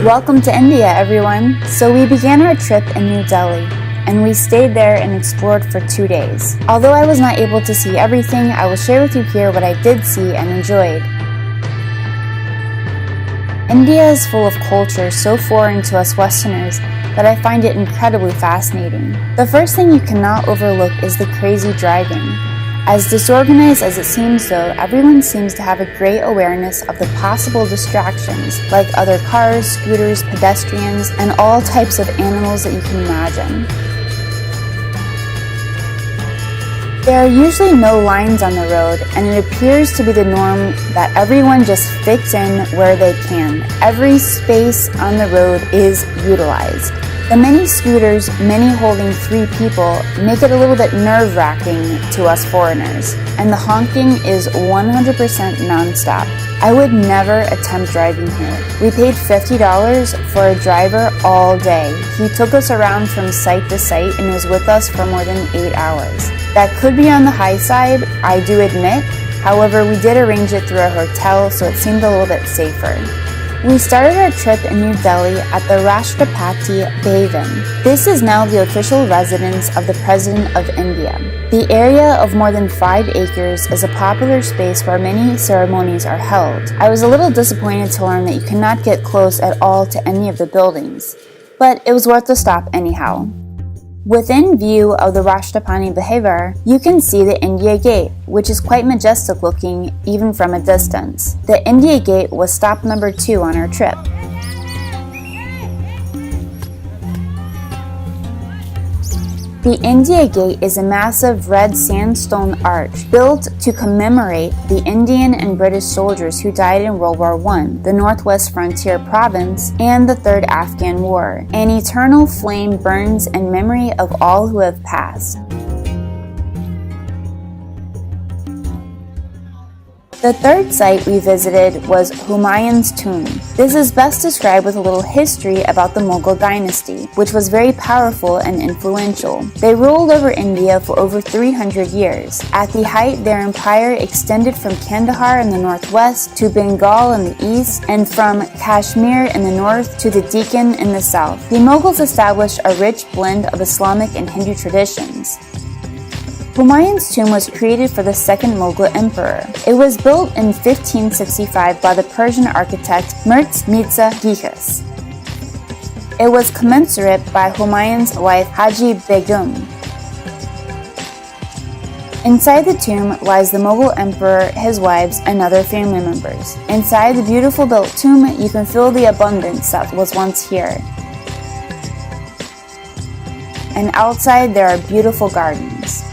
Welcome to India, everyone. So we began our trip in New Delhi, and we stayed there and explored for 2 days. Although I was not able to see everything, I will share with you here what I did see and enjoyed. India is full of culture so foreign to us Westerners that I find it incredibly fascinating. The first thing you cannot overlook is the crazy driving. As disorganized as it seems though, everyone seems to have a great awareness of the possible distractions, like other cars, scooters, pedestrians, and all types of animals that you can imagine. There are usually no lines on the road, and it appears to be the norm that everyone just fits in where they can. Every space on the road is utilized. The many scooters, many holding 3 people, make it a little bit nerve-wracking to us foreigners, and the honking is 100% non-stop. I would never attempt driving here. We paid $50 for a driver all day. He took us around from site to site and was with us for more than 8 hours. That could be on the high side, I do admit. However, we did arrange it through a hotel, so it seemed a little bit safer. We started our trip in New Delhi at the Rashtrapati Bhavan. This is now the official residence of the President of India. The area of more than 5 acres is a popular space where many ceremonies are held. I was a little disappointed to learn that you cannot get close at all to any of the buildings, but it was worth the stop anyhow. Within view of the Rashtrapati Bhavan, you can see the India Gate, which is quite majestic looking even from a distance. The India Gate was stop number 2 on our trip. The India Gate is a massive red sandstone arch built to commemorate the Indian and British soldiers who died in World War I, the Northwest Frontier Province, and the Third Afghan War. An eternal flame burns in memory of all who have passed. The third site we visited was Humayun's tomb. This is best described with a little history about the Mughal dynasty, which was very powerful and influential. They ruled over India for over 300 years. At the height, their empire extended from Kandahar in the northwest to Bengal in the east, and from Kashmir in the north to the Deccan in the south. The Mughals established a rich blend of Islamic and Hindu traditions. Humayun's tomb was created for the second Mughal emperor. It was built in 1565 by the Persian architect Mirza Ghiyas. It was commensurate by Humayun's wife Haji Begum. Inside the tomb lies the Mughal emperor, his wives, and other family members. Inside the beautiful built tomb, you can feel the abundance that was once here. And outside there are beautiful gardens.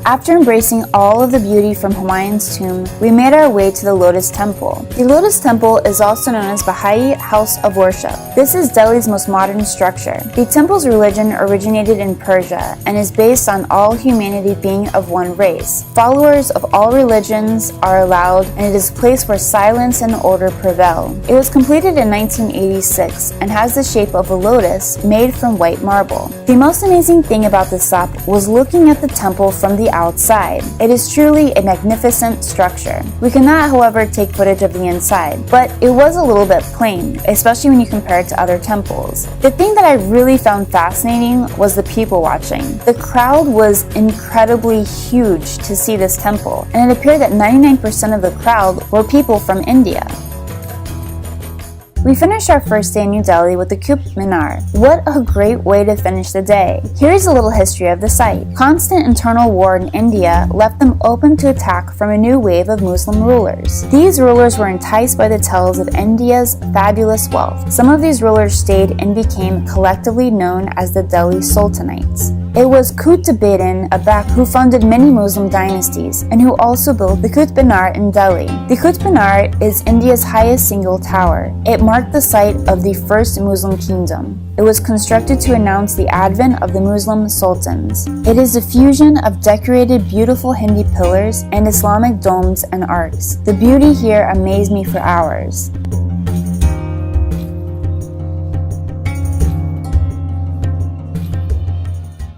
After embracing all of the beauty from Humayun's tomb, we made our way to the Lotus Temple. The Lotus Temple is also known as Baha'i House of Worship. This is Delhi's most modern structure. The temple's religion originated in Persia and is based on all humanity being of one race. Followers of all religions are allowed, and it is a place where silence and order prevail. It was completed in 1986 and has the shape of a lotus made from white marble. The most amazing thing about this stop was looking at the temple from the outside. It is truly a magnificent structure. We cannot, however, take footage of the inside, but it was a little bit plain, especially when you compare it to other temples. The thing that I really found fascinating was the people watching. The crowd was incredibly huge to see this temple, and it appeared that 99% of the crowd were people from India. We finished our first day in New Delhi with the Qutb Minar. What a great way to finish the day. Here's a little history of the site. Constant internal war in India left them open to attack from a new wave of Muslim rulers. These rulers were enticed by the tales of India's fabulous wealth. Some of these rulers stayed and became collectively known as the Delhi Sultanates. It was Qutb Uddin Aibak who founded many Muslim dynasties and who also built the Qutb Minar in Delhi. The Qutb Minar is India's highest single tower. It marked the site of the first Muslim kingdom. It was constructed to announce the advent of the Muslim sultans. It is a fusion of decorated beautiful Hindi pillars and Islamic domes and arcs. The beauty here amazed me for hours.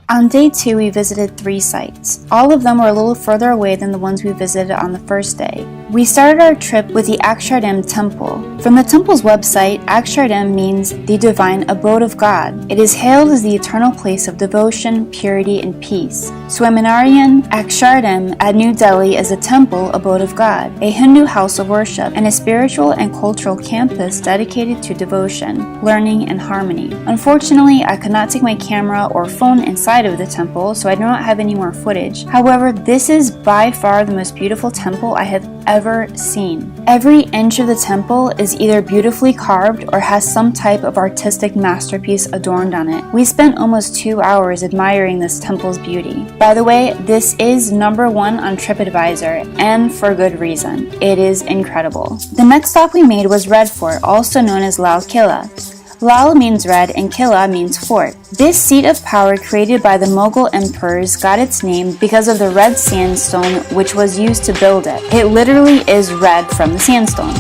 On day 2, we visited 3 sites. All of them were a little further away than the ones we visited on the first day. We started our trip with the Akshardham Temple. From the temple's website, Akshardham means the divine abode of God. It is hailed as the eternal place of devotion, purity, and peace. Swaminarayan Akshardham at New Delhi is a temple abode of God, a Hindu house of worship, and a spiritual and cultural campus dedicated to devotion, learning, and harmony. Unfortunately, I could not take my camera or phone inside of the temple, so I do not have any more footage. However, this is by far the most beautiful temple I have ever seen. Every inch of the temple is either beautifully carved or has some type of artistic masterpiece adorned on it. We spent almost 2 hours admiring this temple's beauty. By the way, this is number 1 on TripAdvisor, and for good reason. It is incredible. The next stop we made was Red Fort, also known as Lal Killa. Lal means red and Killa means fort. This seat of power created by the Mughal emperors got its name because of the red sandstone which was used to build it. It literally is red from the sandstone.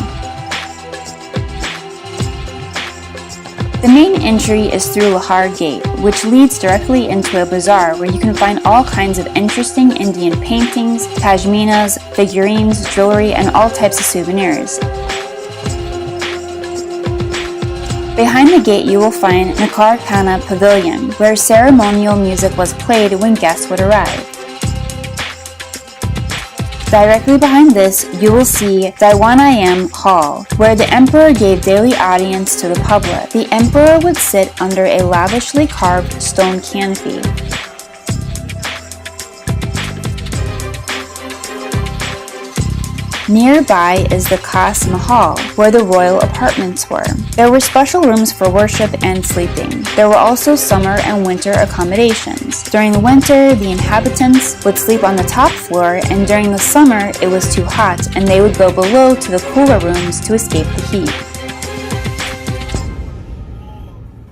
The main entry is through Lahar Gate, which leads directly into a bazaar where you can find all kinds of interesting Indian paintings, pashminas, figurines, jewelry, and all types of souvenirs. Behind the gate you will find Nakar Khana Pavilion, where ceremonial music was played when guests would arrive. Directly behind this, you will see Diwanayam Hall, where the emperor gave daily audience to the public. The emperor would sit under a lavishly carved stone canopy. Nearby is the Khas Mahal, where the royal apartments were. There were special rooms for worship and sleeping. There were also summer and winter accommodations. During the winter, the inhabitants would sleep on the top floor, and during the summer, it was too hot, and they would go below to the cooler rooms to escape the heat.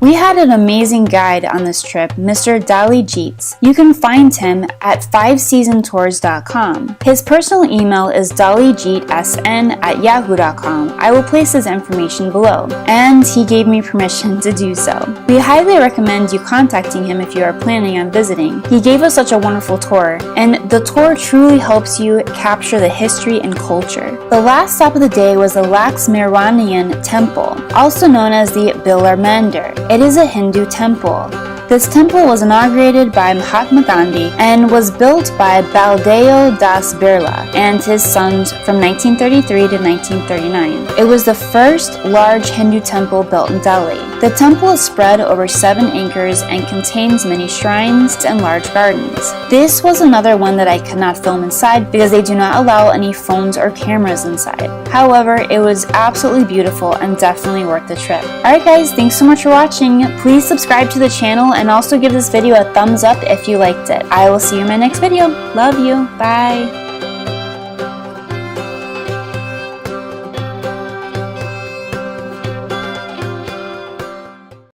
We had an amazing guide on this trip, Mr. Dalijit. You can find him at 5seasontours.com. His personal email is dalijitsn@yahoo.com. I will place his information below, and he gave me permission to do so. We highly recommend you contacting him if you are planning on visiting. He gave us such a wonderful tour, and the tour truly helps you capture the history and culture. The last stop of the day was the Laxmiranian Temple, also known as the Bilar Mandir. It is a Hindu temple. This temple was inaugurated by Mahatma Gandhi and was built by Baldeo Das Birla and his sons from 1933 to 1939. It was the first large Hindu temple built in Delhi. The temple is spread over 7 acres and contains many shrines and large gardens. This was another one that I could not film inside because they do not allow any phones or cameras inside. However, it was absolutely beautiful and definitely worth the trip. Alright guys, thanks so much for watching. Please subscribe to the channel and also give this video a thumbs up if you liked it. I will see you in my next video. Love you. Bye.